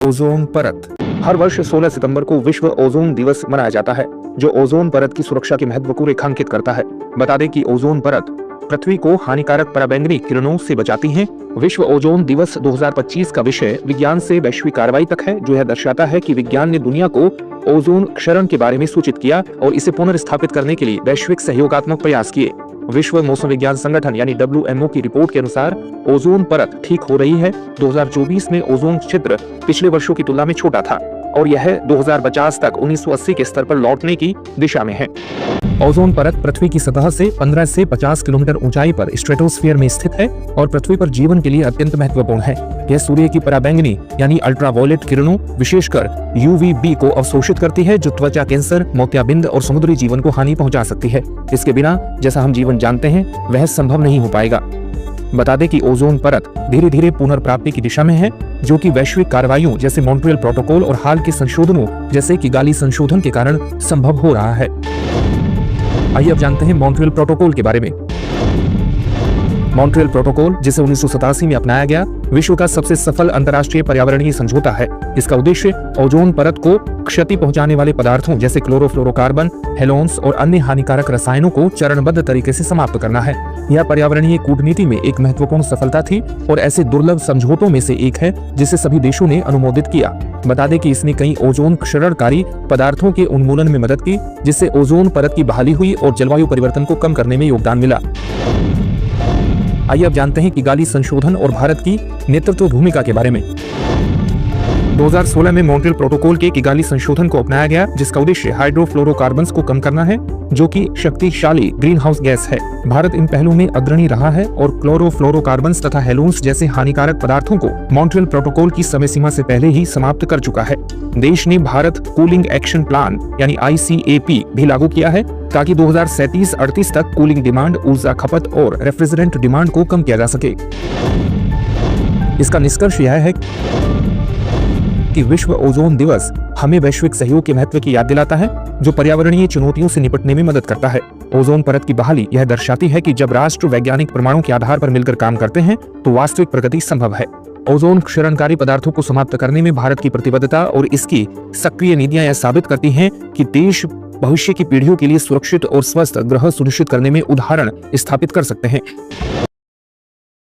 Ozone परत। हर वर्ष 16 सितंबर को विश्व ओजोन दिवस मनाया जाता है, जो ओजोन परत की सुरक्षा के महत्व को रेखांकित करता है। बता दें कि ओजोन परत पृथ्वी को हानिकारक पराबैंगनी किरणों से बचाती है। विश्व ओजोन दिवस 2025 का विषय विज्ञान से वैश्विक कार्रवाई तक है, जो यह दर्शाता है कि विज्ञान ने दुनिया को ओजोन क्षरण के बारे में सूचित किया और इसे पुनर्स्थापित करने के लिए वैश्विक सहयोगात्मक प्रयास किए। विश्व मौसम विज्ञान संगठन यानी WMO की रिपोर्ट के अनुसार ओजोन परत ठीक हो रही है। 2024 में ओजोन क्षेत्र पिछले वर्षों की तुलना में छोटा था और यह 2050 तक 1980 के स्तर पर लौटने की दिशा में है। ओजोन परत पृथ्वी की सतह से 15 से 50 किलोमीटर ऊंचाई पर स्ट्रेटोस्फीयर में स्थित है और पृथ्वी पर जीवन के लिए अत्यंत महत्वपूर्ण है। यह सूर्य की पराबैंगनी यानी अल्ट्रावायलेट किरणों, विशेषकर UVB को अवशोषित करती है, जो त्वचा कैंसर, मोतियाबिंद और समुद्री जीवन को हानि पहुंचा सकती है। इसके बिना जैसा हम जीवन जानते हैं वह संभव नहीं हो पाएगा। बता दें कि ओजोन परत धीरे धीरे पुनर्प्राप्ति की दिशा में है, जो कि वैश्विक कार्रवाइयों जैसे मॉन्ट्रियल प्रोटोकॉल और हाल के संशोधनों जैसे किगाली संशोधन के कारण संभव हो रहा है। आइए अब जानते हैं मॉन्ट्रियल प्रोटोकॉल के बारे में। मॉन्ट्रियल प्रोटोकॉल, जिसे 1987 में अपनाया गया, विश्व का सबसे सफल अंतर्राष्ट्रीय पर्यावरणीय समझौता है। इसका उद्देश्य ओजोन परत को क्षति पहुंचाने वाले पदार्थों जैसे क्लोरोफ्लोरोकार्बन, हेलोन्स और अन्य हानिकारक रसायनों को चरणबद्ध तरीके से समाप्त करना है। यह पर्यावरणीय कूटनीति में एक महत्वपूर्ण सफलता थी और ऐसे दुर्लभ समझौतों में से एक है जिसे सभी देशों ने अनुमोदित किया। बता दें कि इसने कई ओजोन क्षरणकारी पदार्थों के उन्मूलन में मदद की, जिससे ओजोन परत की बहाली हुई और जलवायु परिवर्तन को कम करने में योगदान मिला। आइए अब जानते हैं किगाली संशोधन और भारत की नेतृत्व भूमिका के बारे में। 2016 में मॉन्ट्रियल प्रोटोकॉल के किगाली संशोधन को अपनाया गया, जिसका उद्देश्य हाइड्रोफ्लोरोकार्बन्स को कम करना है, जो कि शक्तिशाली ग्रीन हाउस गैस है। भारत इन पहलुओं में अग्रणी रहा है और क्लोरोफ्लोरोकार्बन्स तथा हेलोन्स जैसे हानिकारक पदार्थों को मॉन्ट्रियल प्रोटोकॉल की समय सीमा से पहले ही समाप्त कर चुका है। देश ने भारत कूलिंग एक्शन प्लान यानी ICAP भी लागू किया है, ताकि 2037-38 तक कूलिंग डिमांड, ऊर्जा खपत और रेफ्रिजरेंट डिमांड को कम किया जा सके। इसका निष्कर्ष यह है कि विश्व ओजोन दिवस हमें वैश्विक सहयोग के महत्व की याद दिलाता है, जो पर्यावरणीय चुनौतियों से निपटने में मदद करता है। ओजोन परत की बहाली यह दर्शाती है कि जब राष्ट्र वैज्ञानिक प्रमाणों के आधार पर मिलकर काम करते हैं तो वास्तविक प्रगति संभव है। ओजोन क्षरणकारी पदार्थों को समाप्त करने में भारत की प्रतिबद्धता और इसकी सक्रिय नीतियां यह साबित करती हैं कि देश भविष्य की पीढ़ियों के लिए सुरक्षित और स्वस्थ ग्रह सुनिश्चित करने में उदाहरण स्थापित कर सकते हैं।